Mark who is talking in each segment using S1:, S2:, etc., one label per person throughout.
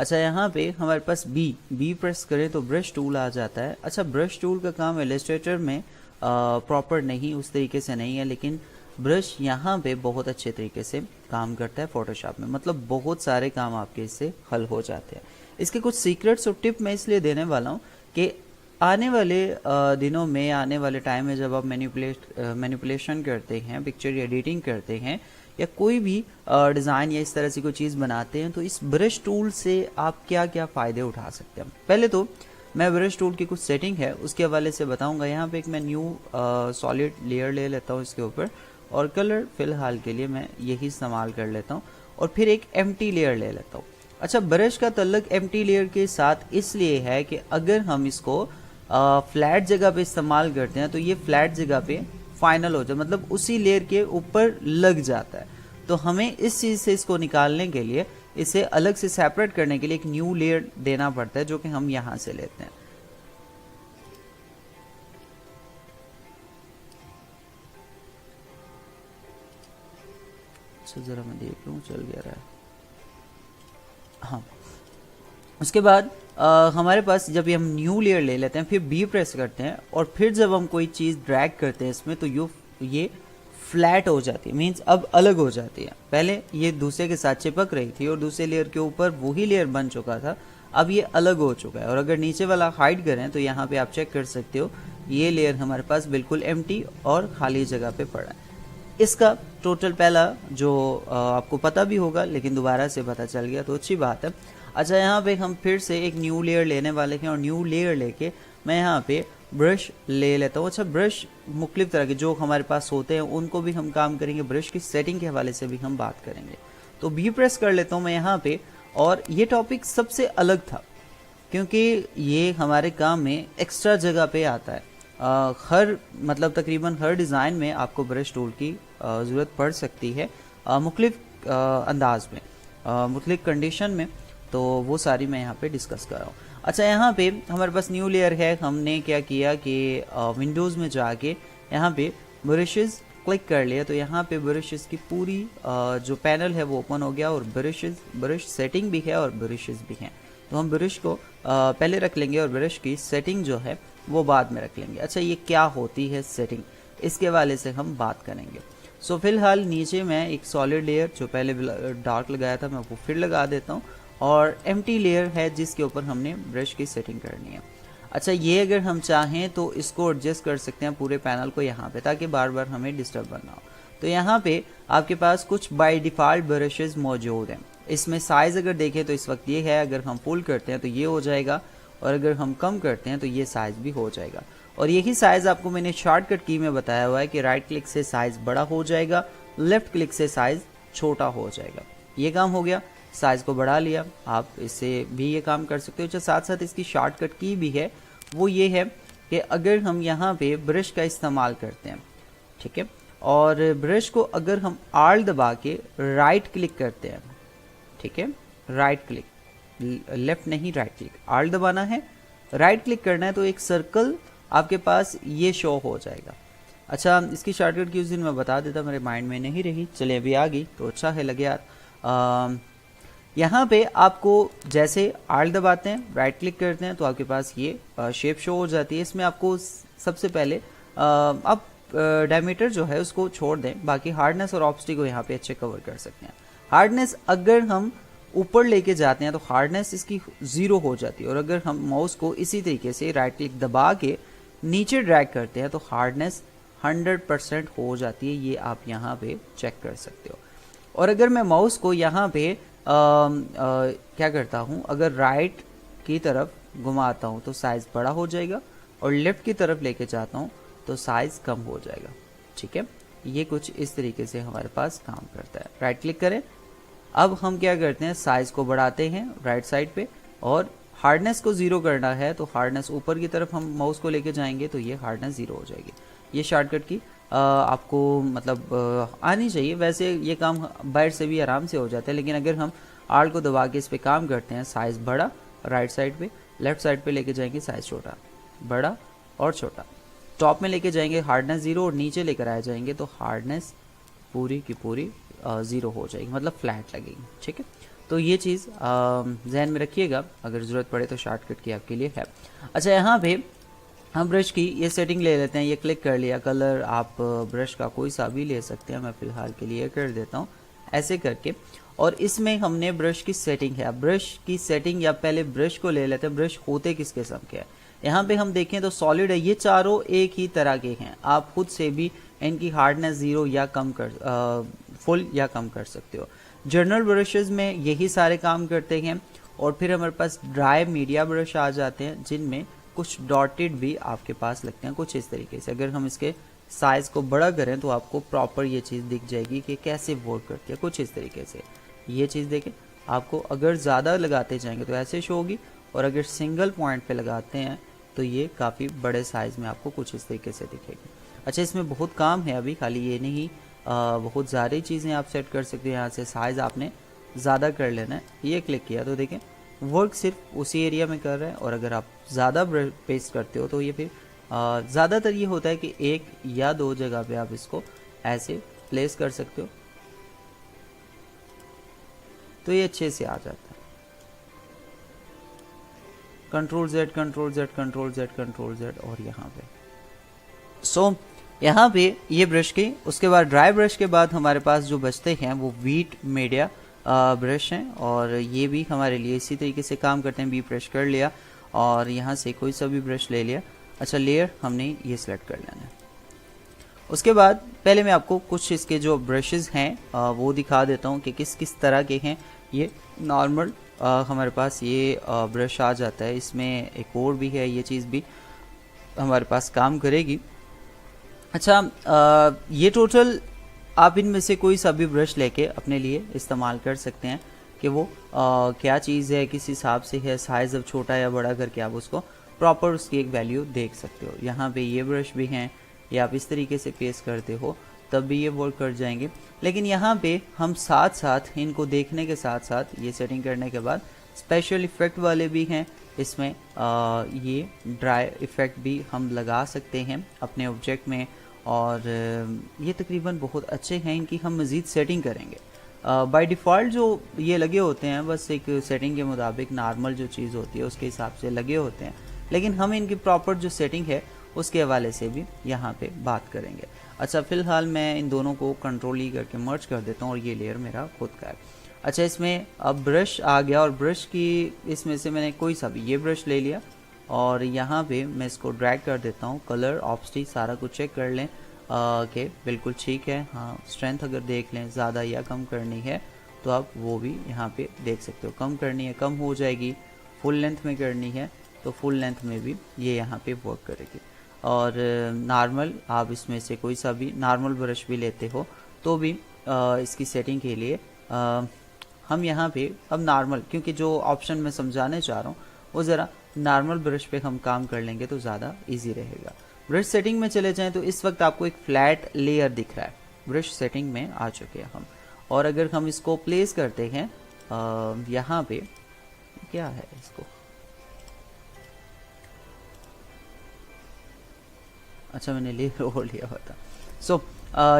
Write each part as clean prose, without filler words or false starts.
S1: अच्छा यहाँ पे हमारे पास बी प्रेस करें तो ब्रश टूल आ जाता है। अच्छा ब्रश टूल का काम इलस्ट्रेटर में प्रॉपर नहीं उस तरीके से नहीं है, लेकिन ब्रश यहाँ पे बहुत अच्छे तरीके से काम करता है फोटोशॉप में, मतलब बहुत सारे काम आपके इससे हल हो जाते हैं। इसके कुछ सीक्रेट्स और टिप मैं इसलिए देने वाला हूँ कि आने वाले दिनों में, आने वाले टाइम में जब आप मैनिपुलेशन करते हैं, पिक्चर एडिटिंग करते हैं या कोई भी डिज़ाइन या इस तरह से कोई चीज़ बनाते हैं, तो इस ब्रश टूल से आप क्या क्या फ़ायदे उठा सकते हैं। पहले तो मैं ब्रश टूल की कुछ सेटिंग है उसके हवाले से बताऊंगा। यहाँ पे एक मैं न्यू सॉलिड लेयर ले लेता हूँ इसके ऊपर, और कलर फिलहाल के लिए मैं यही इस्तेमाल कर लेता हूँ, और फिर एक एम्प्टी लेयर ले लेता हूँ। अच्छा ब्रश का तल्लक एम्प्टी लेयर के साथ इसलिए है कि अगर हम इसको फ्लैट जगह पे इस्तेमाल करते हैं तो ये फ्लैट जगह पे फाइनल हो जाए, मतलब उसी लेयर के ऊपर लग जाता है। तो हमें इस चीज़ से इसको निकालने के लिए, इसे अलग से सेपरेट करने के लिए एक न्यू लेयर देना पड़ता है, जो कि हम यहाँ से लेते हैं। अच्छा ज़रा मैं देख लूँ, चल गया रहा है। हाँ, उसके बाद हमारे पास जब ये हम न्यू लेयर ले लेते हैं, फिर बी प्रेस करते हैं, और फिर जब हम कोई चीज़ ड्रैग करते हैं इसमें, तो ये फ्लैट हो जाती है, मीन्स अब अलग हो जाती है। पहले ये दूसरे के साथ चिपक रही थी और दूसरे लेयर के ऊपर वही लेयर बन चुका था, अब ये अलग हो चुका है। और अगर नीचे वाला हाइड करें तो यहाँ पे आप चेक कर सकते हो, ये लेयर हमारे पास बिल्कुल एम्प्टी और खाली जगह पे पड़ा है। इसका टोटल पहला जो आपको पता भी होगा, लेकिन दोबारा से पता चल गया तो अच्छी बात है। अच्छा यहाँ पे हम फिर से एक न्यू लेयर लेने वाले हैं, और न्यू लेयर लेके मैं यहाँ पे ब्रश ले लेता हूँ। अच्छा ब्रश मुख्तलिफ तरह के जो हमारे पास होते हैं उनको भी हम काम करेंगे, ब्रश की सेटिंग के हवाले से भी हम बात करेंगे। तो बी प्रेस कर लेता हूँ मैं यहाँ पे, और ये टॉपिक सबसे अलग था क्योंकि ये हमारे काम में एक्स्ट्रा जगह पे आता है। हर मतलब तकरीबन हर डिज़ाइन में आपको ब्रश टूल की ज़रूरत पड़ सकती है, मुख्तलिफ अंदाज में, मुख्तलिफ कंडीशन में, तो वो सारी मैं यहाँ पे डिस्कस कर रहा हूँ। अच्छा यहाँ पे हमारे पास न्यू लेयर है, हमने क्या किया कि विंडोज़ में जाके यहाँ पे ब्रशेस क्लिक कर लिया, तो यहाँ पे ब्रशेस की पूरी जो पैनल है वो ओपन हो गया, और ब्रश सेटिंग भी है और ब्रशेस भी हैं। तो हम ब्रश को पहले रख लेंगे और ब्रश की सेटिंग जो है वो बाद में रख लेंगे। अच्छा ये क्या होती है सेटिंग, इसके हवाले से हम बात करेंगे। सो फिलहाल नीचे मैं एक सॉलिड लेयर जो पहले डार्क लगाया था मैं वो फिर लगा देता हूँ, और एम्प्टी लेयर है जिसके ऊपर हमने ब्रश की सेटिंग करनी है। अच्छा ये अगर हम चाहें तो इसको एडजस्ट कर सकते हैं पूरे पैनल को यहाँ पे, ताकि बार बार हमें डिस्टर्ब ना हो। तो यहाँ पे आपके पास कुछ बाय डिफ़ॉल्ट ब्रशेस मौजूद हैं। इसमें साइज़ अगर देखें तो इस वक्त ये है, अगर हम फुल करते हैं तो ये हो जाएगा, और अगर हम कम करते हैं तो ये साइज़ भी हो जाएगा। और यही साइज़ आपको मैंने शॉर्टकट की में बताया हुआ है कि राइट क्लिक से साइज़ बड़ा हो जाएगा, लेफ़्ट क्लिक से साइज़ छोटा हो जाएगा। ये काम हो गया, साइज़ को बढ़ा लिया, आप इससे भी ये काम कर सकते हो। जो साथ साथ इसकी शॉर्टकट की भी है वो ये है कि अगर हम यहाँ पे ब्रश का इस्तेमाल करते हैं, ठीक है, और ब्रश को अगर हम आल दबा के राइट क्लिक करते हैं, ठीक है, राइट क्लिक, लेफ्ट नहीं राइट क्लिक, आल दबाना है, राइट क्लिक करना है, तो एक सर्कल आपके पास ये शो हो जाएगा। अच्छा इसकी शॉर्टकट की उस दिन मैं बता देता, मेरे माइंड में नहीं रही, चलिए अभी आ गई तो अच्छा है लगे यार। यहाँ पे आपको जैसे आल दबाते हैं, राइट क्लिक करते हैं, तो आपके पास ये शेप शो हो जाती है। इसमें आपको सबसे पहले आप डायमीटर जो है उसको छोड़ दें, बाकी हार्डनेस और ऑब्स्टिक को यहाँ पे अच्छे कवर कर सकते हैं। हार्डनेस अगर हम ऊपर लेके जाते हैं तो हार्डनेस इसकी 0 हो जाती है, और अगर हम माउस को इसी तरीके से राइट क्लिक दबा के नीचे ड्रैग करते हैं तो हार्डनेस 100% हो जाती है। ये आप यहाँ पे चेक कर सकते हो। और अगर मैं माउस को यहाँ पे क्या करता हूँ, अगर राइट की तरफ घुमाता हूँ तो साइज़ बड़ा हो जाएगा, और लेफ़्ट की तरफ लेके जाता हूँ तो साइज़ कम हो जाएगा। ठीक है, ये कुछ इस तरीके से हमारे पास काम करता है। राइट क्लिक करें, अब हम क्या करते हैं, साइज़ को बढ़ाते हैं राइट साइड पे, और हार्डनेस को 0 करना है तो हार्डनेस ऊपर की तरफ हम माउस को लेके जाएंगे तो ये हार्डनेस 0 हो जाएगी। ये शॉर्टकट की आपको मतलब आनी चाहिए। वैसे ये काम बाहर से भी आराम से हो जाता है, लेकिन अगर हम आल को दबा के इस पर काम करते हैं, साइज़ बड़ा राइट साइड पे, लेफ्ट साइड पे लेके जाएंगे साइज़ छोटा, बड़ा और छोटा, टॉप में लेके जाएंगे हार्डनेस 0, और नीचे लेकर आ जाएंगे तो हार्डनेस पूरी की पूरी 0 हो जाएगी, मतलब फ्लैट लगेगी। ठीक है, तो ये चीज़ जहन में रखिएगा, अगर ज़रूरत पड़े तो शॉर्टकट की आपके लिए है। अच्छा, यहाँ पे हम ब्रश की ये सेटिंग ले लेते हैं। ये क्लिक कर लिया, कलर आप ब्रश का कोई सा भी ले सकते हैं, मैं फ़िलहाल के लिए कर देता हूँ ऐसे करके। और इसमें हमने ब्रश की सेटिंग है। अब ब्रश की सेटिंग, या पहले ब्रश को ले लेते हैं, ब्रश होते किस किस्म के हैं। यहाँ पे हम देखें तो सॉलिड है, ये चारों एक ही तरह के हैं। आप खुद से भी इनकी हार्डनेस 0 या कम कर फुल या कम कर सकते हो। जर्नल ब्रशेज में यही सारे काम करते हैं। और फिर हमारे पास ड्राई मीडिया ब्रश आ जाते हैं, जिनमें कुछ डॉटेड भी आपके पास लगते हैं कुछ इस तरीके से। अगर हम इसके साइज को बड़ा करें तो आपको प्रॉपर ये चीज़ दिख जाएगी कि कैसे वर्क करती है, कुछ इस तरीके से। ये चीज़ देखें, आपको अगर ज़्यादा लगाते जाएंगे तो ऐसे शो होगी, और अगर सिंगल पॉइंट पे लगाते हैं तो ये काफ़ी बड़े साइज़ में आपको कुछ इस तरीके से दिखेगी। अच्छा, इसमें बहुत काम है अभी, खाली ये नहीं, बहुत ज़्यादा चीज़ें आप सेट कर सकते हैं। यहाँ से साइज़ आपने ज़्यादा कर लेना है। ये क्लिक किया तो देखें वर्क सिर्फ उसी एरिया में कर रहा है। और अगर आप ज़्यादा पेस्ट करते हो तो ये फिर ज़्यादातर ये होता है कि 1 या 2 जगह पे आप इसको ऐसे प्लेस कर सकते हो, तो ये अच्छे से आ जाता है। Control Z, control Z, control Z, control Z, और यहाँ पे यहाँ पे ये ब्रश के, उसके बाद ड्राई ब्रश के बाद हमारे पास जो बचते हैं वो वीट मीडिया ब्रश हैं। और ये भी हमारे लिए इसी तरीके से काम करते हैं। बी प्रेस कर लिया और यहाँ से कोई सा भी ब्रश ले लिया। अच्छा, लेयर हमने ये सिलेक्ट कर लेना है। उसके बाद पहले मैं आपको कुछ इसके जो ब्रशेस हैं वो दिखा देता हूँ कि किस किस तरह के हैं। ये नॉर्मल हमारे पास ये ब्रश आ जाता है। इसमें एक और भी है, ये चीज़ भी हमारे पास काम करेगी। अच्छा, ये टोटल आप इनमें से कोई सा भी ब्रश लेके अपने लिए इस्तेमाल कर सकते हैं कि वो क्या चीज़ है, किस हिसाब से है, साइज़ अब छोटा या बड़ा करके आप उसको प्रॉपर उसकी एक वैल्यू देख सकते हो। यहाँ पे ये ब्रश भी हैं, या आप इस तरीके से पेस्ट करते हो तब भी ये वर्क कर जाएंगे। लेकिन यहाँ पे हम साथ साथ इनको देखने के साथ साथ ये सेटिंग करने के बाद स्पेशल इफ़ेक्ट वाले भी हैं। इसमें ये ड्राई इफ़ेक्ट भी हम लगा सकते हैं अपने ऑब्जेक्ट में, और ये तकरीबन बहुत अच्छे हैं। इनकी हम मज़ीद सेटिंग करेंगे। बाय डिफ़ॉल्ट जो ये लगे होते हैं बस एक सेटिंग के मुताबिक, नॉर्मल जो चीज़ होती है उसके हिसाब से लगे होते हैं। लेकिन हम इनकी प्रॉपर जो सेटिंग है उसके हवाले से भी यहाँ पे बात करेंगे। अच्छा, फ़िलहाल मैं इन दोनों को कंट्रोल ई करके मर्ज कर देता हूँ, और ये लेयर मेरा खुद का है। अच्छा, इसमें अब ब्रश आ गया, और ब्रश की इसमें से मैंने कोई सा भी ये ब्रश ले लिया, और यहाँ पे मैं इसको ड्रैग कर देता हूँ। कलर, ऑप्सिटी सारा कुछ चेक कर लें कि बिल्कुल ठीक है। हाँ, स्ट्रेंथ अगर देख लें ज़्यादा या कम करनी है तो आप वो भी यहाँ पे देख सकते हो। कम करनी है कम हो जाएगी, फुल लेंथ में करनी है तो फुल लेंथ में भी ये यहाँ पे वर्क करेगी। और नॉर्मल आप इसमें से कोई सा भी नॉर्मल ब्रश भी लेते हो तो भी इसकी सेटिंग के लिए हम यहाँ पे अब नॉर्मल, क्योंकि जो ऑप्शन मैं समझाने चाह रहा हूँ वो ज़रा नॉर्मल ब्रश पे हम काम कर लेंगे तो ज़्यादा इजी रहेगा। ब्रश सेटिंग में चले जाएं तो इस वक्त आपको एक फ्लैट लेयर दिख रहा है। ब्रश सेटिंग में आ चुके हैं हम, और अगर हम इसको प्लेस करते हैं यहाँ पे, क्या है इसको, अच्छा मैंने लेयर और लिया हुआ था। सो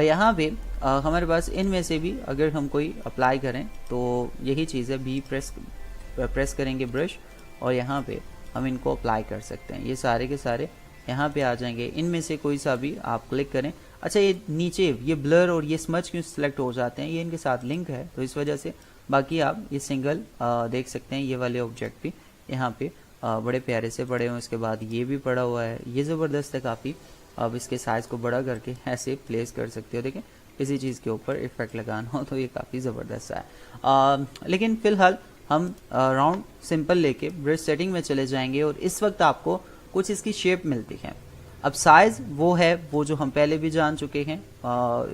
S1: यहाँ पे हमारे पास इनमें से भी अगर हम कोई अप्लाई करें तो यही चीज़ है, बी प्रेस करेंगे ब्रश, और यहाँ पे हम इनको अप्लाई कर सकते हैं। ये सारे के सारे यहाँ पे आ जाएंगे। इनमें से कोई सा भी आप क्लिक करें। अच्छा, ये नीचे ये ब्लर और ये स्मच क्यों सिलेक्ट हो जाते हैं, ये इनके साथ लिंक है तो इस वजह से। बाकी आप ये सिंगल देख सकते हैं, ये वाले ऑब्जेक्ट भी यहाँ पे बड़े प्यारे से पड़े हुए। इसके बाद ये भी पड़ा हुआ है, ये ज़बरदस्त है काफ़ी। अब इसके साइज़ को बड़ा करके ऐसे प्लेस कर सकते हो। देखें, किसी चीज़ के ऊपर इफेक्ट लगाना हो तो ये काफ़ी ज़बरदस्त है। लेकिन फ़िलहाल हम राउंड सिंपल लेके ब्रश सेटिंग में चले जाएंगे, और इस वक्त आपको कुछ इसकी शेप मिलती है। अब साइज़ वो है वो जो हम पहले भी जान चुके हैं,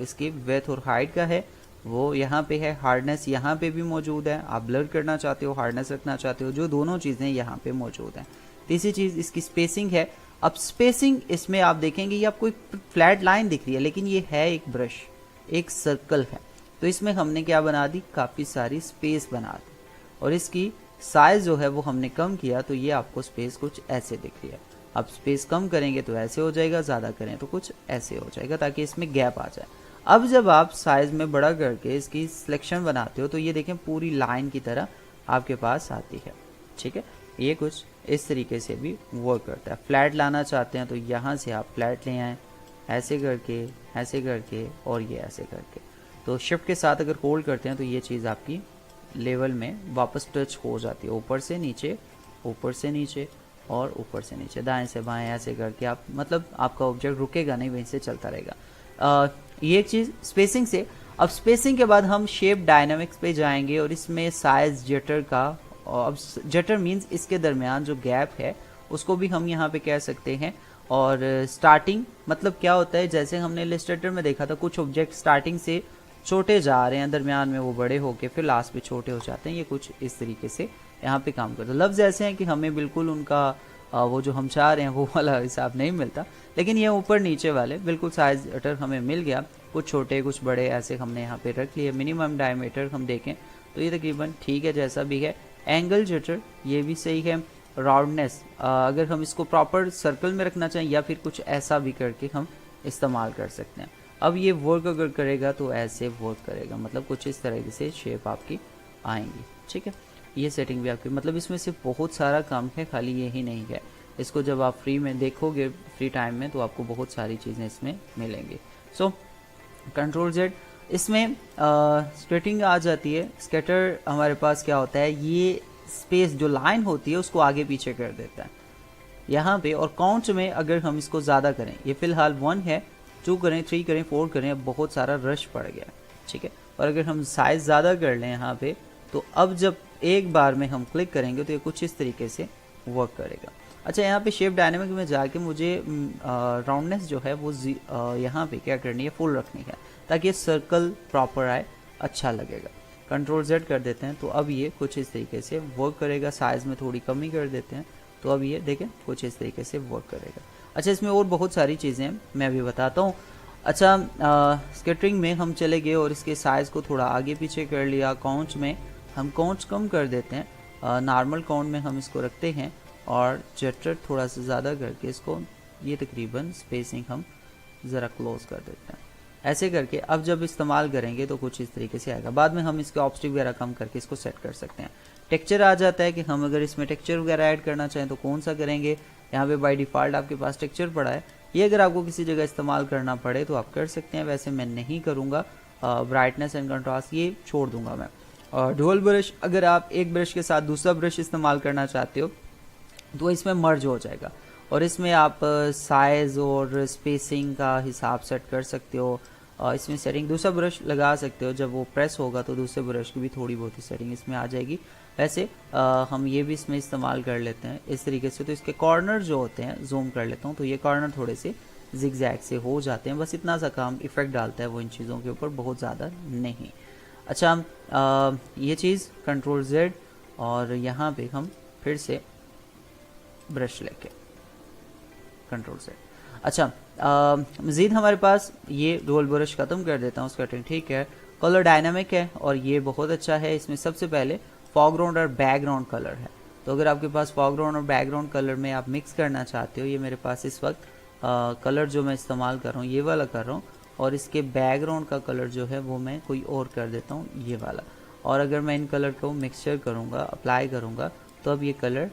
S1: इसकी विड्थ और हाइट का है वो यहाँ पे है। हार्डनेस यहाँ पे भी मौजूद है, आप ब्लर करना चाहते हो हार्डनेस रखना चाहते हो, जो दोनों चीज़ें यहाँ पे मौजूद हैं। तीसरी चीज़ इसकी स्पेसिंग है। अब स्पेसिंग इसमें आप देखेंगे ये आपको एक फ्लैट लाइन दिख रही है, लेकिन ये है एक ब्रश, एक सर्कल है, तो इसमें हमने क्या बना दी, काफ़ी सारी स्पेस बना दी, और इसकी साइज जो है वो हमने कम किया तो ये आपको स्पेस कुछ ऐसे दिख रही है। अब स्पेस कम करेंगे तो ऐसे हो जाएगा, ज़्यादा करें तो कुछ ऐसे हो जाएगा, ताकि इसमें गैप आ जाए। अब जब आप साइज में बड़ा करके इसकी सिलेक्शन बनाते हो तो ये देखें पूरी लाइन की तरह आपके पास आती है। ठीक है, ये कुछ इस तरीके से भी वर्क करता है। फ्लैट लाना चाहते हैं तो यहाँ से आप फ्लैट ले आएँ, ऐसे करके और ये ऐसे करके। तो शिफ्ट के साथ अगर होल्ड करते हैं तो ये चीज़ आपकी लेवल में वापस टच हो जाती है, ऊपर से नीचे और ऊपर से नीचे, दाएं से बाएं, ऐसे करके आप मतलब आपका ऑब्जेक्ट रुकेगा नहीं, वहीं से चलता रहेगा। ये चीज़ स्पेसिंग से। अब स्पेसिंग के बाद हम शेप डायनामिक्स पे जाएंगे और इसमें साइज जटर का, अब जटर मीन्स इसके दरमियान जो गैप है उसको भी हम यहाँ पे कह सकते हैं। और स्टार्टिंग मतलब क्या होता है, जैसे हमने इलस्ट्रेटर में देखा था कुछ ऑब्जेक्ट स्टार्टिंग से छोटे जा रहे हैं, दरमियान में वो बड़े होके फिर लास्ट पे छोटे हो जाते हैं, ये कुछ इस तरीके से यहाँ पे काम करता है। लफ्ज़ ऐसे हैं कि हमें बिल्कुल उनका वो जो हम चाह रहे हैं वो वाला हिसाब नहीं मिलता, लेकिन ये ऊपर नीचे वाले बिल्कुल साइज अटर हमें मिल गया, कुछ छोटे कुछ बड़े ऐसे हमने यहाँ पे रख लिए। मिनिमम डायमीटर हम देखें तो ये तकरीबन ठीक है जैसा भी है। एंगल जटर ये भी सही है। राउंडनेस अगर हम इसको प्रॉपर सर्कल में रखना चाहें या फिर कुछ ऐसा भी करके हम इस्तेमाल कर सकते हैं। अब ये वर्क अगर करेगा तो ऐसे वर्क करेगा, मतलब कुछ इस तरह से शेप आपकी आएंगी। ठीक है, ये सेटिंग भी आपकी, मतलब इसमें से बहुत सारा काम है, खाली यही नहीं है। इसको जब आप फ्री में देखोगे फ्री टाइम में तो आपको बहुत सारी चीज़ें इसमें मिलेंगी। सो कंट्रोल जेड, इसमें स्केटिंग आ जाती है। स्केटर हमारे पास क्या होता है, ये स्पेस जो लाइन होती है उसको आगे पीछे कर देता है यहाँ पे। और काउंट में अगर हम इसको ज़्यादा करें, ये फिलहाल 1 है, 2 करें, 3 करें, 4 करें, अब बहुत सारा रश पड़ गया। ठीक है, और अगर हम साइज़ ज़्यादा कर लें यहाँ पे तो अब जब एक बार में हम क्लिक करेंगे तो ये कुछ इस तरीके से वर्क करेगा। अच्छा, यहाँ पे शेप डायनेमिक में जाके मुझे राउंडनेस जो है वो यहाँ पे क्या करनी है, फुल रखनी है ताकि ये सर्कल प्रॉपर आए, अच्छा लगेगा। कंट्रोल जेड कर देते हैं तो अब ये कुछ इस तरीके से वर्क करेगा। साइज़ में थोड़ी कमी कर देते हैं तो अब ये देखें कुछ इस तरीके से वर्क करेगा। अच्छा, इसमें और बहुत सारी चीज़ें हैं, मैं अभी बताता हूँ। अच्छा, स्केटरिंग में हम चले गए और इसके साइज़ को थोड़ा आगे पीछे कर लिया। काउंट में हम काउंट कम कर देते हैं, नॉर्मल काउंट में हम इसको रखते हैं और जटर थोड़ा सा ज़्यादा करके इसको ये तकरीबन स्पेसिंग हम ज़रा क्लोज कर देते हैं। ऐसे करके अब जब इस्तेमाल करेंगे तो कुछ इस तरीके से आएगा। बाद में हम इसके ऑब्स्टिक वगैरह कम करके इसको सेट कर सकते हैं। टेक्सचर आ जाता है कि हम अगर इसमें टेक्सचर वगैरह ऐड करना चाहें तो कौन सा करेंगे। यहाँ पे बाय डिफ़ॉल्ट आपके पास टेक्सचर पड़ा है, ये अगर आपको किसी जगह इस्तेमाल करना पड़े तो आप कर सकते हैं, वैसे मैं नहीं करूँगा। ब्राइटनेस एंड कंट्रास्ट ये छोड़ दूंगा मैं। और डुअल ब्रश, अगर आप एक ब्रश के साथ दूसरा ब्रश इस्तेमाल करना चाहते हो तो इसमें मर्ज हो जाएगा और इसमें आप साइज़ और स्पेसिंग का हिसाब सेट कर सकते हो। इसमें सेटिंग दूसरा ब्रश लगा सकते हो, जब वो प्रेस होगा तो दूसरे ब्रश की भी थोड़ी बहुत ही सेटिंग इसमें आ जाएगी। वैसे हम ये भी इसमें इस्तेमाल कर लेते हैं इस तरीके से। तो इसके कॉर्नर जो होते हैं, जूम कर लेता हूँ तो ये कॉर्नर थोड़े से जिगजैग से हो जाते हैं, बस इतना सा काम इफेक्ट डालता है वो इन चीज़ों के ऊपर, बहुत ज़्यादा नहीं। अच्छा, ये चीज़ कंट्रोल जेड और यहाँ पे हम फिर से ब्रश लेके कंट्रोल से। अच्छा, मज़ीद हमारे पास ये रोल ब्रश ख़त्म कर देता हूँ स्केटिंग। ठीक है, कलर डायनामिक है और ये बहुत अच्छा है। इसमें सबसे पहले फॉरग्राउंड और बैकग्राउंड कलर है। तो अगर आपके पास फॉरग्राउंड और बैकग्राउंड कलर में आप मिक्स करना चाहते हो, ये मेरे पास इस वक्त कलर जो मैं इस्तेमाल कर रहा हूँ ये वाला कर रहा हूँ, और इसके बैकग्राउंड का कलर जो है वो मैं कोई और कर देता हूँ, ये वाला। और अगर मैं इन कलर को मिक्सचर करूँगा, अप्लाई करूँगा, तो अब ये कलर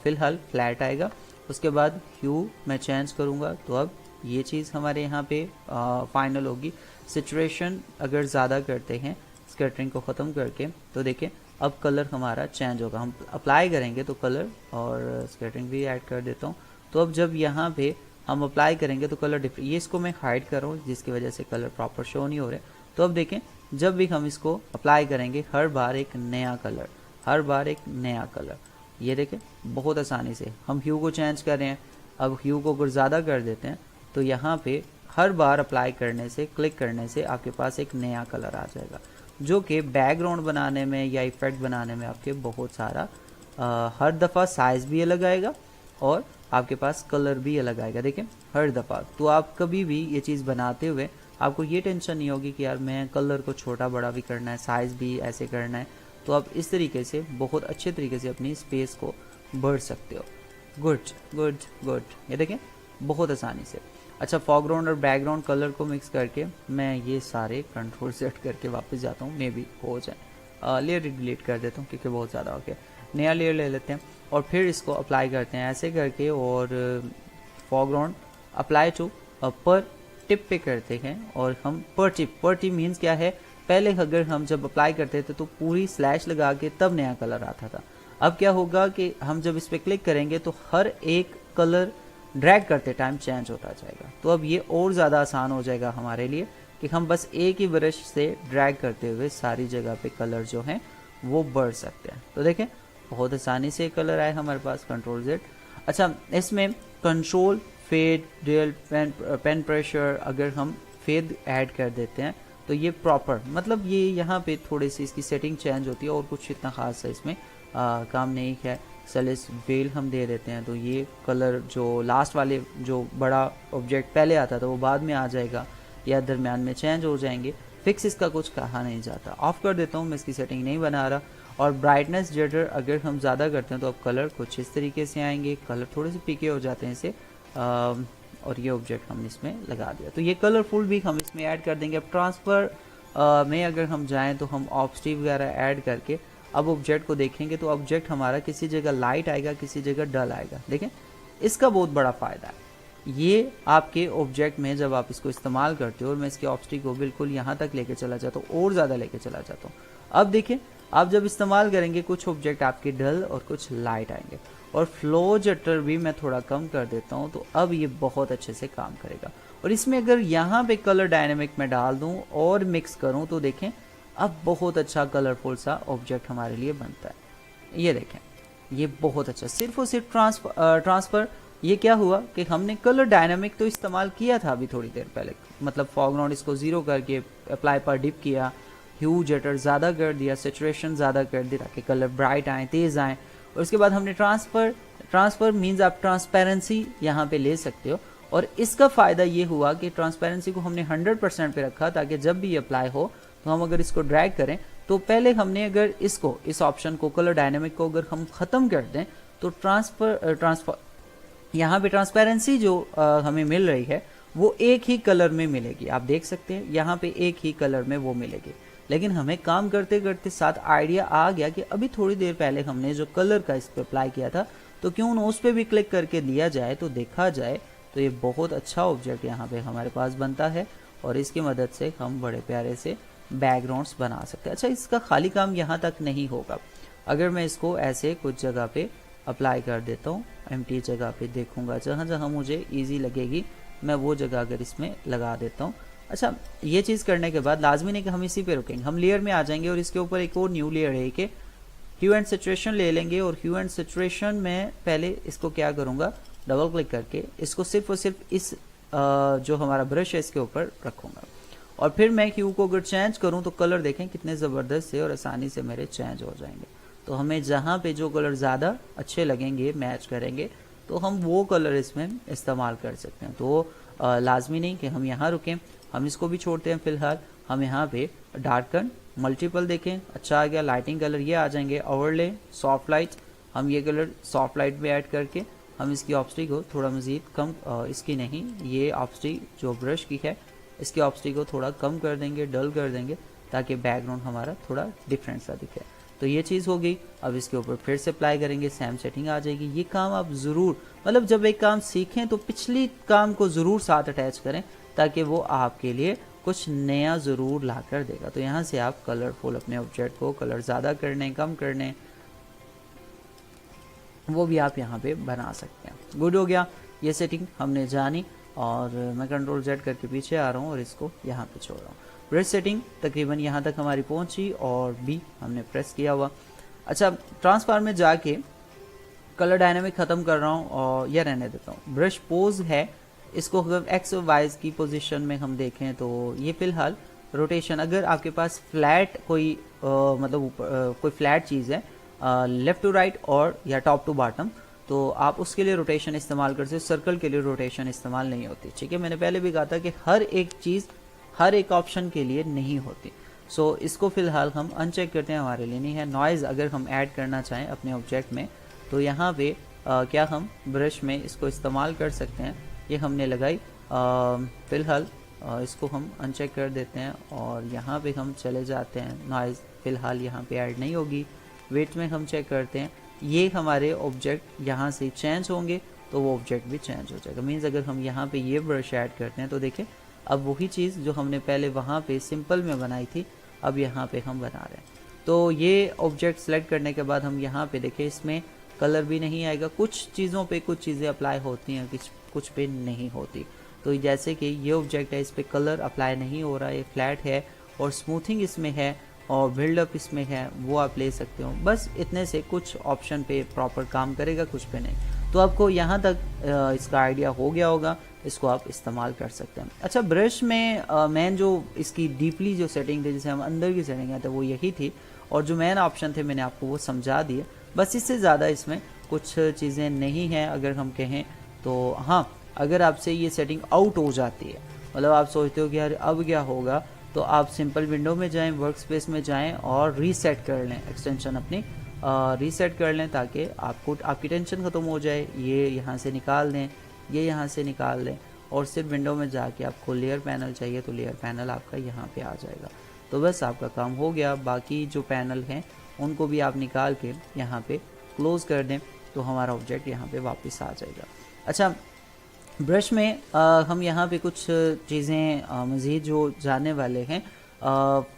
S1: फ़िलहाल फ्लैट आएगा। उसके बाद ह्यू मैं चेंज करूँगा तो अब ये चीज़ हमारे यहाँ पे फाइनल होगी। सिचुएशन अगर ज़्यादा करते हैं स्कैटरिंग को ख़त्म करके तो देखें अब कलर हमारा चेंज होगा। हम अप्लाई करेंगे तो कलर और स्कैटरिंग भी ऐड कर देता हूँ। तो अब जब यहाँ पे हम अप्लाई करेंगे तो कलर डिफरेंट, ये इसको मैं हाइड कर रहा हूँ जिसकी वजह से कलर प्रॉपर शो नहीं हो रहे। तो अब देखें जब भी हम इसको अप्लाई करेंगे हर बार एक नया कलर, हर बार एक नया कलर। ये देखें बहुत आसानी से हम ह्यू को चेंज कर रहे हैं। अब ह्यू को अगर ज़्यादा कर देते हैं तो यहाँ पे हर बार अप्लाई करने से, क्लिक करने से आपके पास एक नया कलर आ जाएगा, जो कि बैकग्राउंड बनाने में या इफेक्ट बनाने में आपके बहुत सारा हर दफ़ा साइज़ भी अलग आएगा और आपके पास कलर भी अलग आएगा। देखें हर दफ़ा। तो आप कभी भी ये चीज़ बनाते हुए आपको ये टेंशन नहीं होगी कि यार मैं कलर को छोटा बड़ा भी करना है, साइज़ भी ऐसे करना है। तो आप इस तरीके से बहुत अच्छे तरीके से अपनी स्पेस को बढ़ सकते हो। गुड गुड गुड, ये देखें बहुत आसानी से। अच्छा, फोरग्राउंड और बैकग्राउंड कलर को मिक्स करके मैं ये सारे कंट्रोल सेट करके वापस जाता हूँ, मे बी हो जाए। लेयर डिलीट कर देता हूँ क्योंकि बहुत ज़्यादा हो गया। नया लेयर ले लेते हैं और फिर इसको अप्लाई करते हैं ऐसे करके, और फोरग्राउंड अप्लाई टू पर टिप पे करते हैं। और हम पर टिप मीन्स क्या है, पहले अगर हम जब अप्लाई करते थे तो पूरी स्लैश लगा के तब नया कलर आता था। अब क्या होगा कि हम जब इस पर क्लिक करेंगे तो हर एक कलर ड्रैग करते टाइम चेंज होता जाएगा। तो अब ये और ज़्यादा आसान हो जाएगा हमारे लिए कि हम बस एक ही ब्रश से ड्रैग करते हुए सारी जगह पे कलर जो हैं वो बढ़ सकते हैं। तो देखें बहुत आसानी से कलर आए हमारे पास, कंट्रोल Z। अच्छा, इसमें control fade real pen pressure, अगर हम फेड ऐड कर देते हैं तो ये प्रॉपर, मतलब ये यहाँ पे थोड़ी सी इसकी सेटिंग चेंज होती है और कुछ इतना खास है इसमें काम नहीं है। सेलेस वेल हम दे देते हैं तो ये कलर जो लास्ट वाले जो बड़ा ऑब्जेक्ट पहले आता था वो बाद में आ जाएगा या दरमियान में चेंज हो जाएंगे। फिक्स इसका कुछ कहा नहीं जाता। ऑफ कर देता हूँ, मैं इसकी सेटिंग नहीं बना रहा। और ब्राइटनेस जिटर अगर हम ज़्यादा करते हैं तो अब कलर कुछ इस तरीके से आएंगे, कलर थोड़े से पीके हो जाते हैं इसे। और ये ऑब्जेक्ट हमने इसमें लगा दिया तो ये कलरफुल भी हम इसमें ऐड कर देंगे। अब ट्रांसफ़र में अगर हम जाएँ तो हम ऑप्स्टिव वगैरह ऐड करके अब ऑब्जेक्ट को देखेंगे तो ऑब्जेक्ट हमारा किसी जगह लाइट आएगा, किसी जगह डल आएगा। देखें इसका बहुत बड़ा फ़ायदा है ये आपके ऑब्जेक्ट में जब आप इसको इस्तेमाल करते हो। और मैं इसके ऑब्स्टिक को बिल्कुल यहाँ तक लेके चला जाता हूँ और ज़्यादा लेके चला जाता हूँ। अब देखें आप जब इस्तेमाल करेंगे कुछ ऑब्जेक्ट आपके डल और कुछ लाइट आएंगे। और फ्लो जटर भी मैं थोड़ा कम कर देता हूँ तो अब ये बहुत अच्छे से काम करेगा। और इसमें अगर यहाँ पे कलर डायनेमिक में डाल दूँ और मिक्स करूँ तो देखें अब बहुत अच्छा कलरफुल सा ऑब्जेक्ट हमारे लिए बनता है। ये देखें ये बहुत अच्छा, सिर्फ और सिर्फ ट्रांसफ़र ये क्या हुआ कि हमने कलर डायनामिक तो इस्तेमाल किया था अभी थोड़ी देर पहले, मतलब फोरग्राउंड इसको 0 करके अप्लाई पर डिप किया, ह्यू जटर ज़्यादा कर दिया, सेचुरेशन ज़्यादा कर दी ताकि कलर ब्राइट आए, तेज़ आए। और उसके बाद हमने ट्रांसफ़र मीन्स आप ट्रांसपेरेंसी यहाँ पे ले सकते हो। और इसका फ़ायदा ये हुआ कि ट्रांसपेरेंसी को हमने 100% पे रखा ताकि जब भी अप्लाई हो तो हम अगर इसको ड्रैग करें तो पहले हमने अगर इसको इस ऑप्शन को कलर डायनेमिक को अगर हम ख़त्म कर दें तो ट्रांसफर यहाँ पे ट्रांसपेरेंसी जो हमें मिल रही है वो एक ही कलर में मिलेगी। आप देख सकते हैं यहाँ पे एक ही कलर में वो मिलेगी। लेकिन हमें काम करते करते साथ आइडिया आ गया कि अभी थोड़ी देर पहले हमने जो कलर का इस पर अप्लाई किया था तो क्यों ना उस पर भी क्लिक करके लिया जाए तो देखा जाए तो ये बहुत अच्छा ऑब्जेक्ट यहाँ पे हमारे पास बनता है। और इसकी मदद से हम बड़े प्यारे से बैकग्राउंड्स बना सकते हैं। अच्छा, इसका खाली काम यहाँ तक नहीं होगा। अगर मैं इसको ऐसे कुछ जगह पे अप्लाई कर देता हूँ, एम्प्टी जगह पे देखूंगा जहाँ जहाँ मुझे इजी लगेगी मैं वो जगह अगर इसमें लगा देता हूँ। अच्छा, ये चीज़ करने के बाद लाजमी नहीं कि हम इसी पे रुकेंगे, हम लेयर में आ जाएंगे और इसके ऊपर एक और न्यू लेयर है कि ह्यू एंड सैचुरेशन ले लेंगे। और ह्यू एंड सैचुरेशन में पहले इसको क्या करूँगा, डबल क्लिक करके इसको सिर्फ और सिर्फ इस जो हमारा ब्रश है इसके ऊपर रखूँगा। और फिर मैं ह्यू को अगर चेंज करूं तो कलर देखें कितने ज़बरदस्त से और आसानी से मेरे चेंज हो जाएंगे। तो हमें जहां पे जो कलर ज़्यादा अच्छे लगेंगे, मैच करेंगे, तो हम वो कलर इसमें इस्तेमाल कर सकते हैं। तो लाजमी नहीं कि हम यहाँ रुकें, हम इसको भी छोड़ते हैं फ़िलहाल। हम यहाँ पे डार्कन मल्टीपल देखें, अच्छा आ गया, लाइटिंग कलर ये आ जाएंगे, ओवरले सॉफ्ट लाइट, हम ये कलर सॉफ्ट लाइट में ऐड करके हम इसकी ऑप्स्टिक को थोड़ा मज़ीद कम, इसकी नहीं, ये ऑप्स्टिक जो ब्रश की है इसके ऑप्स्टिक को थोड़ा कम कर देंगे, डल कर देंगे ताकि बैकग्राउंड हमारा थोड़ा डिफरेंट सा दिखे। तो ये चीज़ हो गई। अब इसके ऊपर फिर से अप्लाई करेंगे, सेम सेटिंग आ जाएगी। ये काम आप ज़रूर, मतलब जब एक काम सीखें तो पिछली काम को ज़रूर साथ अटैच करें ताकि वो आपके लिए कुछ नया ज़रूर ला कर देगा। तो यहाँ से आप कलरफुल अपने ऑब्जेक्ट को कलर ज़्यादा करने, कम करने, वो भी आप यहाँ पे बना सकते हैं। गुड हो गया, ये सेटिंग हमने जानी। और मैं कंट्रोल Z करके पीछे आ रहा हूँ और इसको यहाँ पे छोड़ रहा हूँ। ब्रश सेटिंग तकरीबन यहाँ तक हमारी पहुँची और B हमने प्रेस किया हुआ। अच्छा, ट्रांसफॉर्म में जाके कलर डायनामिक ख़त्म कर रहा हूँ और यह रहने देता हूँ। ब्रश पोज है, इसको अगर एक्स और वाई की पोजीशन में हम देखें तो ये फ़िलहाल रोटेशन, अगर आपके पास फ्लैट कोई मतलब कोई फ्लैट चीज़ है लेफ़्ट टू राइट और या टॉप टू बॉटम, तो आप उसके लिए रोटेशन इस्तेमाल कर सकते हो। सर्कल के लिए रोटेशन इस्तेमाल नहीं होती। ठीक है, मैंने पहले भी कहा था कि हर एक चीज़ हर एक ऑप्शन के लिए नहीं होती। सो इसको फ़िलहाल हम अनचेक करते हैं, हमारे लिए नहीं है। नॉइज़ अगर हम ऐड करना चाहें अपने ऑब्जेक्ट में तो यहाँ पे क्या हम ब्रश में इसको इस्तेमाल कर सकते हैं। ये हमने लगाई फ़िलहाल इसको हम अनचेक कर देते हैं और यहाँ पे हम चले जाते हैं। नॉइज़ फ़िलहाल यहाँ पे ऐड नहीं होगी। वेट में हम चेक करते हैं, ये हमारे ऑब्जेक्ट यहाँ से चेंज होंगे तो वो ऑब्जेक्ट भी चेंज हो जाएगा। मीन्स अगर हम यहाँ पे ये ब्रश ऐड करते हैं तो देखिए अब वही चीज़ जो हमने पहले वहाँ पे सिंपल में बनाई थी अब यहाँ पे हम बना रहे हैं। तो ये ऑब्जेक्ट सेलेक्ट करने के बाद हम यहाँ पे देखें इसमें कलर भी नहीं आएगा। कुछ चीज़ों पे कुछ चीज़ें अप्लाई होती हैं, कुछ पे नहीं होती। तो जैसे कि ये ऑब्जेक्ट है, इस पर कलर अप्लाई नहीं हो रहा, ये फ्लैट है और स्मूथिंग इसमें है और बिल्डअप इसमें है, वो आप ले सकते हो। बस इतने से कुछ ऑप्शन पे प्रॉपर काम करेगा, कुछ पे नहीं। तो आपको यहाँ तक इसका आइडिया हो गया होगा, इसको आप इस्तेमाल कर सकते हैं। अच्छा, ब्रश में मेन जो इसकी डीपली जो सेटिंग थी, जिसे हम अंदर की सेटिंग आते वो यही थी और जो मेन ऑप्शन थे मैंने आपको वो समझा दिए। बस इससे ज़्यादा इसमें कुछ चीज़ें नहीं हैं अगर हम कहें तो। हाँ, अगर आपसे ये सेटिंग आउट हो जाती है, मतलब आप सोचते हो कि यार अब क्या होगा, तो आप सिंपल विंडो में जाएं, वर्क स्पेस में जाएं और रीसेट कर लें, एक्सटेंशन अपनी रीसेट कर लें ताकि आपकी टेंशन ख़त्म हो जाए। ये यहाँ से निकाल दें, ये यहाँ से निकाल दें और सिर्फ विंडो में जाके आपको लेयर पैनल चाहिए तो लेयर पैनल आपका यहाँ पे आ जाएगा। तो बस आपका काम हो गया। बाकी जो पैनल हैं उनको भी आप निकाल के यहाँ पे क्लोज़ कर दें तो हमारा ऑब्जेक्ट यहाँ पे वापस आ जाएगा। अच्छा, ब्रश में हम यहाँ पे कुछ चीज़ें मज़ीद जो जानने वाले हैं।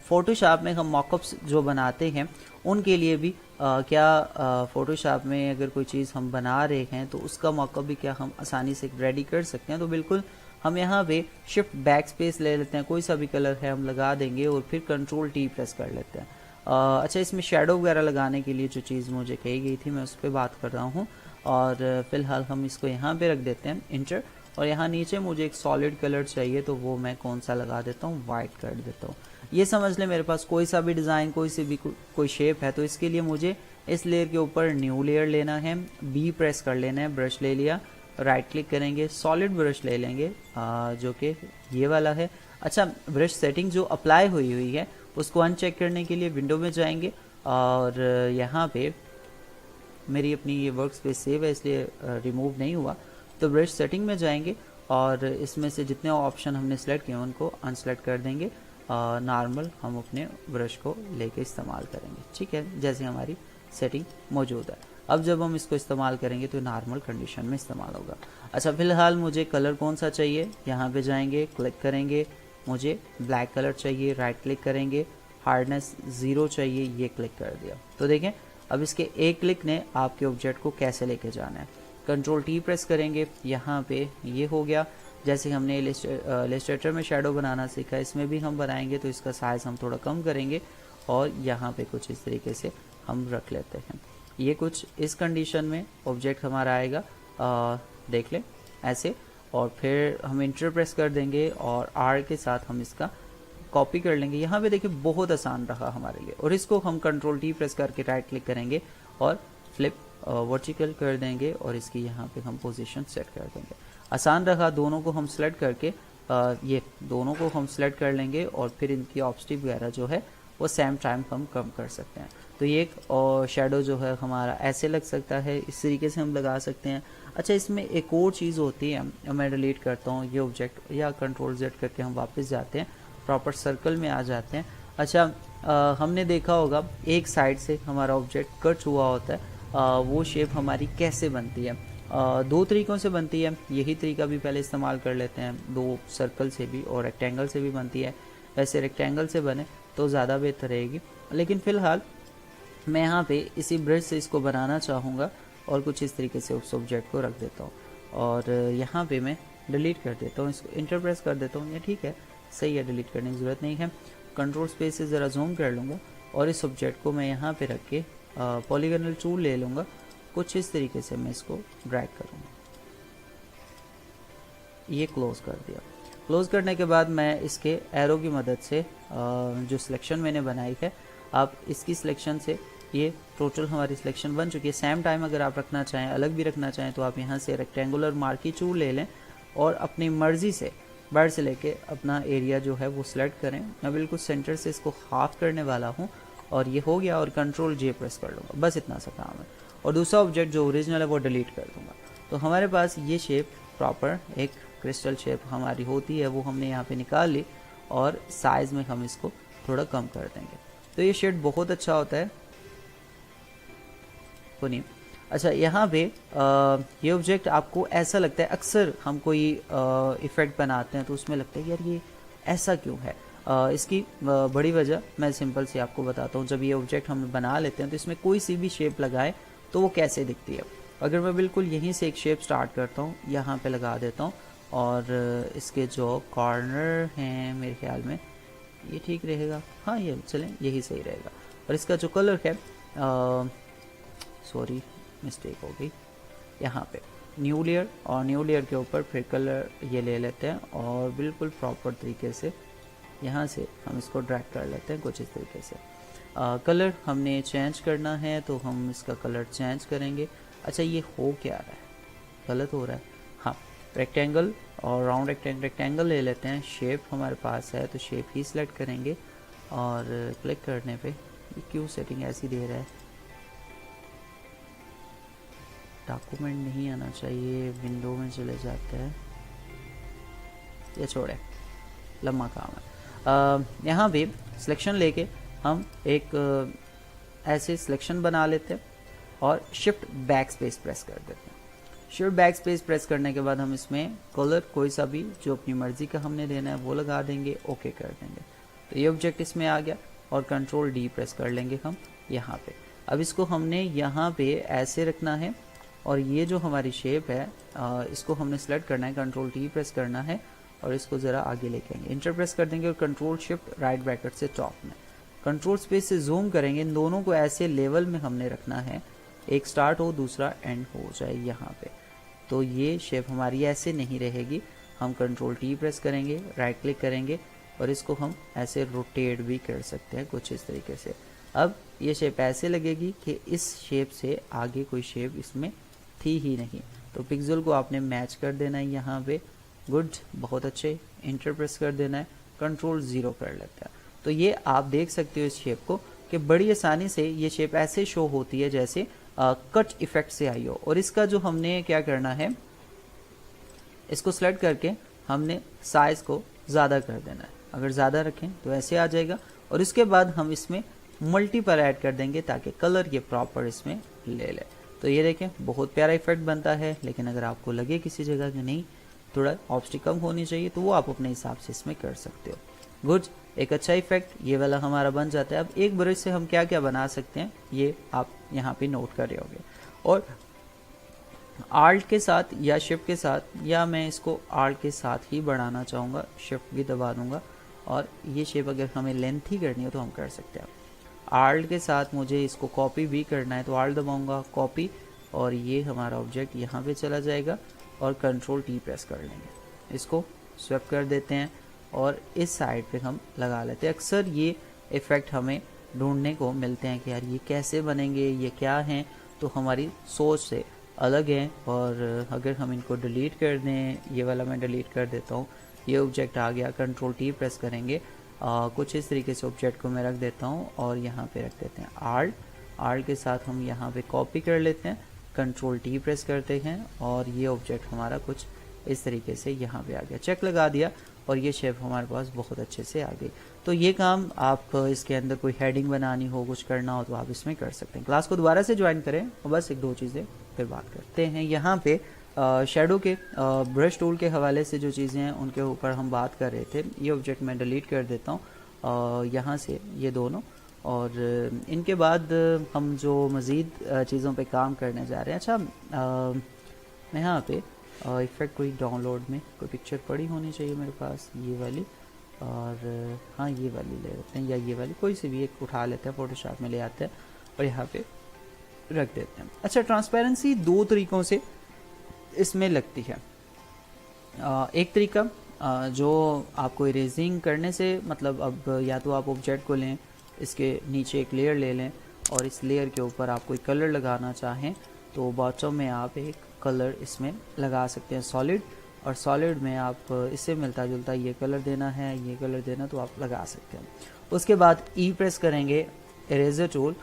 S1: फ़ोटोशॉप में हम मॉकअप्स जो बनाते हैं उनके लिए भी क्या फ़ोटोशॉप में अगर कोई चीज़ हम बना रहे हैं तो उसका मॉकअप भी क्या हम आसानी से रेडी कर सकते हैं। तो बिल्कुल हम यहाँ पे शिफ्ट बैक स्पेस ले लेते हैं, कोई सा भी कलर है हम लगा देंगे और फिर कंट्रोल टी प्रेस कर लेते हैं। अच्छा, इसमें शेडो वगैरह लगाने के लिए जो चीज़ मुझे कही गई थी मैं उस पर बात कर रहा हूँ। और फ़िलहाल हम इसको यहाँ पे रख देते हैं इंटर, और यहाँ नीचे मुझे एक सॉलिड कलर चाहिए तो वो मैं कौन सा लगा देता हूँ, वाइट कर देता हूँ। ये समझ लें मेरे पास कोई सा भी डिज़ाइन, कोई शेप है तो इसके लिए मुझे इस लेयर के ऊपर न्यू लेयर लेना है, बी प्रेस कर लेना है, ब्रश ले लिया, राइट क्लिक करेंगे, सॉलिड ब्रश ले लेंगे जो कि ये वाला है। अच्छा, ब्रश सेटिंग जो अप्लाई हुई है उसको अनचेक करने के लिए विंडो में जाएंगे और यहाँ पे मेरी अपनी ये वर्क स्पेस सेव है इसलिए रिमूव नहीं हुआ। तो ब्रश सेटिंग में जाएंगे और इसमें से जितने ऑप्शन हमने सेलेक्ट किए उनको अनसेलेक्ट कर देंगे। नॉर्मल हम अपने ब्रश को लेके इस्तेमाल करेंगे, ठीक है, जैसे हमारी सेटिंग मौजूद है। अब जब हम इसको इस्तेमाल करेंगे तो नॉर्मल कंडीशन में इस्तेमाल होगा। अच्छा, फ़िलहाल मुझे कलर कौन सा चाहिए, यहाँ पे जाएंगे, क्लिक करेंगे, मुझे ब्लैक कलर चाहिए, राइट क्लिक करेंगे, हार्डनेस 0 चाहिए, ये क्लिक कर दिया। तो देखें अब इसके एक क्लिक ने आपके ऑब्जेक्ट को कैसे लेके जाना है। कंट्रोल टी प्रेस करेंगे, यहाँ पे ये हो गया। जैसे हमने इलस्ट्रेटर में शेडो बनाना सीखा, इसमें भी हम बनाएंगे तो इसका साइज़ हम थोड़ा कम करेंगे और यहाँ पे कुछ इस तरीके से हम रख लेते हैं। ये कुछ इस कंडीशन में ऑब्जेक्ट हमारा आएगा, देख लें ऐसे, और फिर हम इंटर प्रेस कर देंगे और आर के साथ हम इसका कॉपी कर लेंगे। यहाँ पे देखिए बहुत आसान रहा हमारे लिए। और इसको हम कंट्रोल टी प्रेस करके राइट क्लिक करेंगे और फ्लिप वर्टिकल कर देंगे और इसकी यहाँ पे हम पोजीशन सेट कर देंगे। आसान रहा। दोनों को हम सेलेक्ट करके ये दोनों को हम सेलेक्ट कर लेंगे और फिर इनकी ऑब्स्टिक वगैरह जो है वो सेम टाइम हम कम कर सकते हैं। तो ये एक शेडो जो है हमारा ऐसे लग सकता है, इस तरीके से हम लगा सकते हैं। अच्छा, इसमें एक और चीज़ होती है, मैं डिलीट करता हूँ ये ऑब्जेक्ट या कंट्रोल जेड करके हम वापस जाते हैं, प्रॉपर सर्कल में आ जाते हैं। अच्छा, हमने देखा होगा एक साइड से हमारा ऑब्जेक्ट कट हुआ होता है, वो शेप हमारी कैसे बनती है। दो तरीक़ों से बनती है, यही तरीका भी पहले इस्तेमाल कर लेते हैं। दो सर्कल से भी और रेक्टेंगल से भी बनती है। वैसे रेक्टेंगल से बने तो ज़्यादा बेहतर रहेगी, लेकिन फ़िलहाल मैं यहाँ पे इसी ब्रश से इसको बनाना चाहूँगा और कुछ इस तरीके से उस ऑब्जेक्ट को रख देता हूँ और यहाँ पे मैं डिलीट कर देता हूँ, इसको इंटर प्रेस कर देता हूँ। ये ठीक है, सही है, डिलीट करने की ज़रूरत नहीं है। कंट्रोल स्पेस से ज़रा जूम कर लूँगा और इस ऑब्जेक्ट को मैं यहाँ पे रख के पॉलीगोनल टूल ले लूँगा, कुछ इस तरीके से मैं इसको ड्रैग करूँगा। ये क्लोज़ कर दिया। क्लोज़ करने के बाद मैं इसके एरो की मदद से जो सिलेक्शन मैंने बनाई है, आप इसकी सिलेक्शन से ये टोटल हमारी सिलेक्शन बन चुकी है। सेम टाइम अगर आप रखना चाहें, अलग भी रखना चाहें, तो आप यहाँ से रेक्टेंगुलर मार्की टूल ले लें और अपनी मर्ज़ी से बाहर से लेके अपना एरिया जो है वो सिलेक्ट करें। मैं बिल्कुल सेंटर से इसको हाफ करने वाला हूँ और ये हो गया और कंट्रोल जे प्रेस कर लूँगा, बस इतना सा काम है। और दूसरा ऑब्जेक्ट जो ओरिजिनल है वो डिलीट कर दूँगा। तो हमारे पास ये शेप प्रॉपर एक क्रिस्टल शेप हमारी होती है वो हमने यहाँ पे निकाल ली और साइज़ में हम इसको थोड़ा कम कर देंगे। तो ये शेड बहुत अच्छा होता है। पुनीत, अच्छा यहाँ पे ये ऑब्जेक्ट आपको ऐसा लगता है, अक्सर हम कोई इफ़ेक्ट बनाते हैं तो उसमें लगता है यार ये ऐसा क्यों है। इसकी बड़ी वजह मैं सिंपल से आपको बताता हूँ। जब ये ऑब्जेक्ट हम बना लेते हैं तो इसमें कोई सी भी शेप लगाए तो वो कैसे दिखती है। अगर मैं बिल्कुल यहीं से एक शेप स्टार्ट करता हूँ, यहाँ पे लगा देता हूँ और इसके जो कॉर्नर हैं मेरे ख्याल में ये ठीक रहेगा, हाँ ये चलें यही सही रहेगा। और इसका जो कलर है, सॉरी मिस्टेक हो गई, यहाँ पे न्यू लेयर और न्यू लेयर के ऊपर फिर कलर ये ले लेते हैं और बिल्कुल प्रॉपर तरीके से यहाँ से हम इसको ड्रैग कर लेते हैं कुछ इस तरीके से। कलर हमने चेंज करना है तो हम इसका कलर चेंज करेंगे। अच्छा ये हो क्या रहा है, गलत हो रहा है। हाँ, रेक्टेंगल और राउंड रेक्टेंगल ले लेते हैं। शेप हमारे पास है तो शेप ही सिलेक्ट करेंगे और क्लिक करने पे ये क्यों सेटिंग ऐसी दे रहा है, डॉक्यूमेंट नहीं आना चाहिए, विंडो में चले जाते हैं, ये छोड़े लम्बा काम है। यहाँ भी सिलेक्शन लेके हम एक ऐसे सिलेक्शन बना लेते हैं और शिफ्ट बैक स्पेस प्रेस कर देते हैं। शिफ्ट बैक स्पेस प्रेस करने के बाद हम इसमें कलर कोई सा भी जो अपनी मर्जी का हमने देना है वो लगा देंगे, ओके कर देंगे। तो ये ऑब्जेक्ट इसमें आ गया और कंट्रोल डी प्रेस कर लेंगे हम यहाँ पे। अब इसको हमने यहाँ पे ऐसे रखना है और ये जो हमारी शेप है इसको हमने सेलेक्ट करना है, कंट्रोल टी प्रेस करना है और इसको ज़रा आगे लेके आएंगे, इंटर प्रेस कर देंगे और कंट्रोल शिफ्ट राइट ब्रैकेट से टॉप में कंट्रोल स्पेस से जूम करेंगे। इन दोनों को ऐसे लेवल में हमने रखना है, एक स्टार्ट हो दूसरा एंड हो जाए यहाँ पे। तो ये शेप हमारी ऐसे नहीं रहेगी। हम कंट्रोल टी प्रेस करेंगे, राइट क्लिक करेंगे और इसको हम ऐसे रोटेट भी कर सकते हैं कुछ इस तरीके से। अब ये शेप ऐसे लगेगी कि इस शेप से आगे कोई शेप इसमें थी ही नहीं। तो पिक्सल को आपने मैच कर देना है यहाँ पे, गुड, बहुत अच्छे, इंटर प्रेस कर देना है, कंट्रोल 0 कर लेता है। तो ये आप देख सकते हो इस शेप को कि बड़ी आसानी से ये शेप ऐसे शो होती है जैसे कट इफेक्ट से आई हो। और इसका जो हमने क्या करना है, इसको सेलेक्ट करके हमने साइज को ज़्यादा कर देना है। अगर ज़्यादा रखें तो ऐसे आ जाएगा और इसके बाद हम इसमें मल्टीपल ऐड कर देंगे ताकि कलर ये प्रॉपर इसमें ले ले। तो ये देखें बहुत प्यारा इफेक्ट बनता है। लेकिन अगर आपको लगे किसी जगह कि नहीं थोड़ा ऑब्स्टिक कम होनी चाहिए तो वो आप अपने हिसाब से इसमें कर सकते हो। गुड, एक अच्छा इफेक्ट ये वाला हमारा बन जाता है। अब एक ब्रश से हम क्या क्या बना सकते हैं ये आप यहाँ पे नोट कर रहे होंगे। और आल्ट के साथ या शिफ्ट के साथ, या मैं इसको आल्ट के साथ ही बढ़ाना चाहूँगा, शिफ्ट भी दबा दूंगा और ये शेप अगर हमें लेंथ ही करनी हो तो हम कर सकते हैं। आल्ट के साथ मुझे इसको कॉपी भी करना है तो आल्ट दबाऊंगा, कॉपी, और ये हमारा ऑब्जेक्ट यहाँ पे चला जाएगा और कंट्रोल टी प्रेस कर लेंगे, इसको स्वैप कर देते हैं और इस साइड पे हम लगा लेते हैं। अक्सर ये इफ़ेक्ट हमें ढूंढने को मिलते हैं कि यार ये कैसे बनेंगे, ये क्या हैं, तो हमारी सोच से अलग हैं। और अगर हम इनको डिलीट कर दें, ये वाला मैं डिलीट कर देता हूँ, ये ऑब्जेक्ट आ गया, कंट्रोल टी प्रेस करेंगे, कुछ इस तरीके से ऑब्जेक्ट को मैं रख देता हूँ और यहाँ पे रख देते हैं आल्ट के साथ हम यहाँ पे कॉपी कर लेते हैं, कंट्रोल टी प्रेस करते हैं और ये ऑब्जेक्ट हमारा कुछ इस तरीके से यहाँ पे आ गया, चेक लगा दिया और ये शेप हमारे पास बहुत अच्छे से आ गई। तो ये काम आप इसके अंदर कोई हेडिंग बनानी हो, कुछ करना हो तो आप इसमें कर सकते हैं। क्लास को दोबारा से ज्वाइन करें और बस एक दो चीज़ें फिर बात करते हैं। यहाँ पे शेडो के ब्रश टूल के हवाले से जो चीज़ें हैं उनके ऊपर हम बात कर रहे थे। ये ऑब्जेक्ट मैं डिलीट कर देता हूँ यहाँ से, ये दोनों, और इनके बाद हम जो मज़ीद चीज़ों पे काम करने जा रहे हैं। अच्छा मैं यहाँ पे इफ़ेक्ट कोई डाउनलोड में कोई पिक्चर पड़ी होनी चाहिए मेरे पास, ये वाली, और हाँ ये वाली ले लेते हैं या ये वाली, कोई सी भी एक उठा लेते हैं, फोटोशॉप में ले आते हैं और यहाँ पे रख देते हैं। अच्छा, ट्रांसपेरेंसी दो तरीक़ों से इसमें लगती है। एक तरीका जो आपको इरेजिंग करने से, मतलब अब या तो आप ऑब्जेक्ट को लें, इसके नीचे एक लेयर ले लें और इस लेयर के ऊपर आप कोई कलर लगाना चाहें तो बॉटम में आप एक कलर इसमें लगा सकते हैं सॉलिड, और सॉलिड में आप इससे मिलता जुलता ये कलर देना है, ये कलर देना, तो आप लगा सकते हैं। उसके बाद ई प्रेस करेंगे, इरेजर टूल,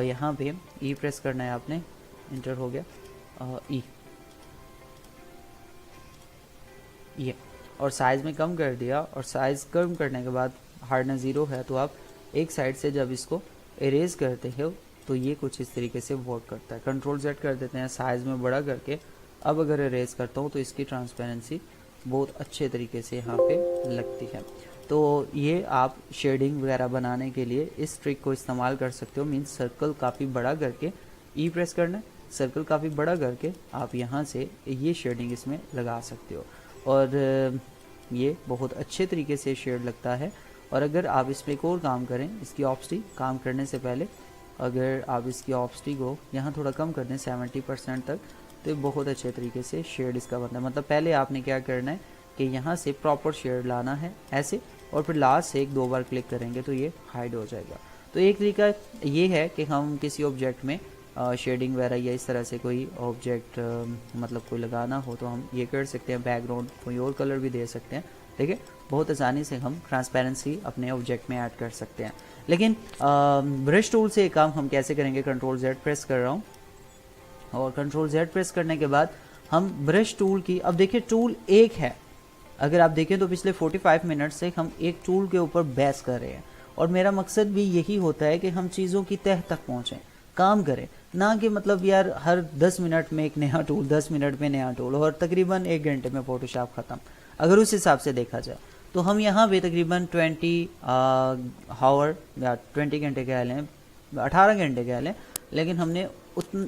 S1: यहाँ पे ई प्रेस करना है आपने, इंटर हो गया, ई ये, और साइज़ में कम कर दिया, और साइज़ कम करने के बाद हार्डनेस 0 है, तो आप एक साइड से जब इसको इरेज करते हो तो ये कुछ इस तरीके से वर्क करता है। कंट्रोल Z कर देते हैं साइज़ में बड़ा करके। अब अगर इरेज करता हूँ तो इसकी ट्रांसपेरेंसी बहुत अच्छे तरीके से यहाँ पे लगती है। तो ये आप शेडिंग वगैरह बनाने के लिए इस ट्रिक को इस्तेमाल कर सकते हो। मीन्स सर्कल काफ़ी बड़ा करके ई प्रेस करना है, सर्कल काफ़ी बड़ा करके आप यहाँ से ये शेडिंग इसमें लगा सकते हो, और ये बहुत अच्छे तरीके से शेड लगता है। और अगर आप इस पर एक और काम करें, इसकी ऑप्सिटी काम करने से पहले अगर आप इसकी ऑप्सिटी को यहाँ थोड़ा कम कर दें 70% तक, तो ये बहुत अच्छे तरीके से शेड इसका बनता है। मतलब पहले आपने क्या करना है कि यहाँ से प्रॉपर शेड लाना है ऐसे, और फिर लास्ट से 1-2 बार क्लिक करेंगे तो ये हाइड हो जाएगा। तो एक तरीका ये है कि हम किसी ऑब्जेक्ट में शेडिंग वगैरह या इस तरह से कोई ऑब्जेक्ट मतलब कोई लगाना हो तो हम ये कर सकते हैं। बैकग्राउंड कोई और कलर भी दे सकते हैं। ठीक है, बहुत आसानी से हम ट्रांसपेरेंसी अपने ऑब्जेक्ट में ऐड कर सकते हैं। लेकिन ब्रश टूल से ये काम हम कैसे करेंगे? कंट्रोल Z प्रेस कर रहा हूँ, और कंट्रोल Z प्रेस करने के बाद हम ब्रश टूल की, अब देखिए टूल एक है, अगर आप देखें तो पिछले 45 मिनट से हम एक टूल के ऊपर बहस कर रहे हैं, और मेरा मकसद भी यही होता है कि हम चीज़ों की तह तक पहुँचें, काम करें, ना कि मतलब यार हर 10 मिनट में एक नया टूल, 10 मिनट में नया टूल, और तकरीबन 1 घंटे में फोटोशॉप ख़त्म। अगर उस हिसाब से देखा जाए तो हम यहाँ पे तकरीबन 20 आवर या 20 घंटे कह लें, 18 घंटे कह लें, लेकिन हमने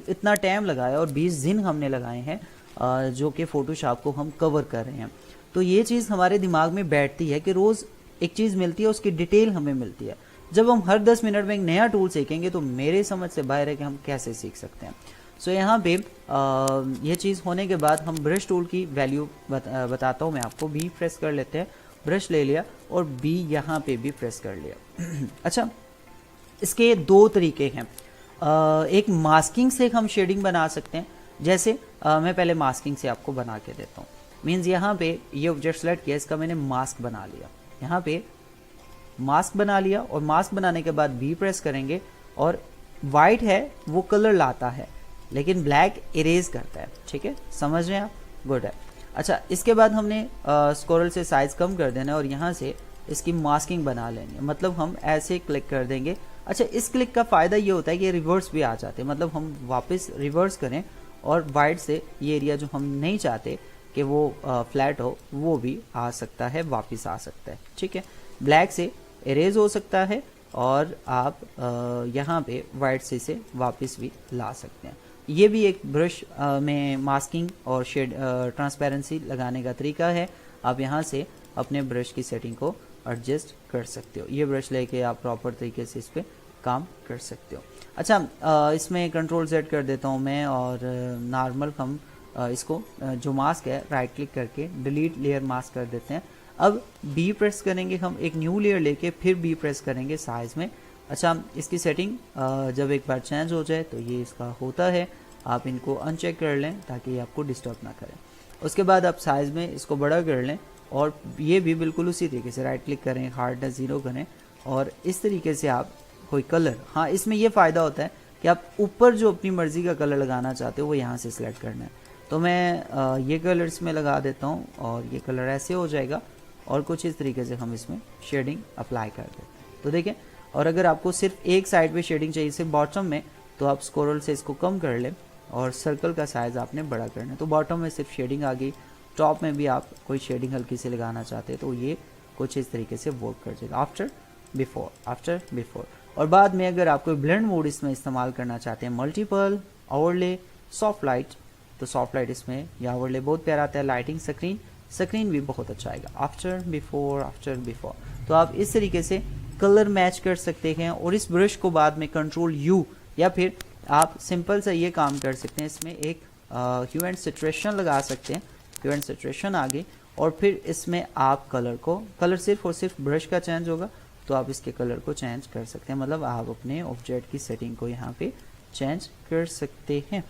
S1: इतना टाइम लगाया, और 20 दिन हमने लगाए हैं जो कि फ़ोटोशॉप को हम कवर कर रहे हैं। तो ये चीज़ हमारे दिमाग में बैठती है कि रोज़ एक चीज़ मिलती है, उसकी डिटेल हमें मिलती है। जब हम हर 10 मिनट में एक नया टूल सीखेंगे तो मेरे समझ से बाहर है कि हम कैसे सीख सकते हैं। सो यहाँ पे ये चीज़ होने के बाद हम ब्रश टूल की वैल्यू बताता हूँ मैं आपको। बी प्रेस कर लेते हैं, ब्रश ले लिया, और बी यहाँ पे भी प्रेस कर लिया। अच्छा, इसके 2 तरीके हैं। एक मास्किंग से हम शेडिंग बना सकते हैं, जैसे मैं पहले मास्किंग से आपको बना के देता हूँ। मीन्स यहाँ पे ये ऑब्जेक्ट सेलेक्ट किया, इसका मैंने मास्क बना लिया, यहाँ पे मास्क बना लिया, और मास्क बनाने के बाद बी प्रेस करेंगे, और वाइट है वो कलर लाता है लेकिन ब्लैक इरेज करता है। ठीक है, समझ रहे हैं आप? गुड है। अच्छा, इसके बाद हमने स्क्रॉल से साइज कम कर देना है, और यहाँ से इसकी मास्किंग बना लेनी है। मतलब हम ऐसे क्लिक कर देंगे। अच्छा, इस क्लिक का फ़ायदा ये होता है कि रिवर्स भी आ जाते हैं, मतलब हम वापस रिवर्स करें और वाइट से ये एरिया जो हम नहीं चाहते कि वो फ्लैट हो, वो भी आ सकता है, वापस आ सकता है। ठीक है, ब्लैक से इरेज हो सकता है, और आप यहाँ पे वाइट से इसे वापस भी ला सकते हैं। ये भी एक ब्रश में मास्किंग और शेड ट्रांसपेरेंसी लगाने का तरीका है। आप यहाँ से अपने ब्रश की सेटिंग को एडजस्ट कर सकते हो। ये ब्रश लेके आप प्रॉपर तरीके से इस पर काम कर सकते हो। अच्छा, इसमें कंट्रोल Z कर देता हूँ मैं, और नॉर्मल हम इसको जो मास्क है राइट क्लिक करके डिलीट लेयर मास्क कर देते हैं। अब बी प्रेस करेंगे हम, एक न्यू लेयर लेके फिर बी प्रेस करेंगे साइज़ में। अच्छा, इसकी सेटिंग जब एक बार चेंज हो जाए तो ये इसका होता है, आप इनको अनचेक कर लें ताकि ये आपको डिस्टर्ब ना करें। उसके बाद आप साइज़ में इसको बड़ा कर लें, और ये भी बिल्कुल उसी तरीके से राइट क्लिक करें, हार्डनेस 0 करें, और इस तरीके से आप कोई कलर, हाँ इसमें ये फ़ायदा होता है कि आप ऊपर जो अपनी मर्ज़ी का कलर लगाना चाहते हो वो यहाँ से सिलेक्ट करना है। तो मैं ये कलर इसमें लगा देता हूँ, और ये कलर ऐसे हो जाएगा, और कुछ इस तरीके से हम इसमें शेडिंग अप्लाई कर देते हैं। तो देखें, और अगर आपको सिर्फ एक साइड पे शेडिंग चाहिए, सिर्फ बॉटम में, तो आप स्क्रॉल से इसको कम कर लें, और सर्कल का साइज़ आपने बड़ा करना है। तो बॉटम में सिर्फ शेडिंग आ गई, टॉप में भी आप कोई शेडिंग हल्की से लगाना चाहते हैं तो ये कुछ इस तरीके से वर्क कर जाएगा। आफ्टर बिफोर, और बाद में अगर आप कोई ब्लेंड मोड इसमें इस्तेमाल करना चाहते हैं, मल्टीपल, ओवरले, सॉफ्ट लाइट, तो सॉफ्ट लाइट इसमें या ओवरले बहुत प्यारा आता है। लाइटिंग, स्क्रीन भी बहुत अच्छा आएगा। आफ्टर बिफोर, तो आप इस तरीके से कलर मैच कर सकते हैं। और इस ब्रश को बाद में कंट्रोल U, या फिर आप सिंपल सा ये काम कर सकते हैं, इसमें एक ह्यू एंड सैचुरेशन लगा सकते हैं। ह्यू एंड सैचुरेशन आ गई, और फिर इसमें आप कलर सिर्फ और सिर्फ ब्रश का चेंज होगा, तो आप इसके कलर को चेंज कर सकते हैं। मतलब आप अपने ऑब्जेक्ट की सेटिंग को यहाँ पे चेंज कर सकते हैं।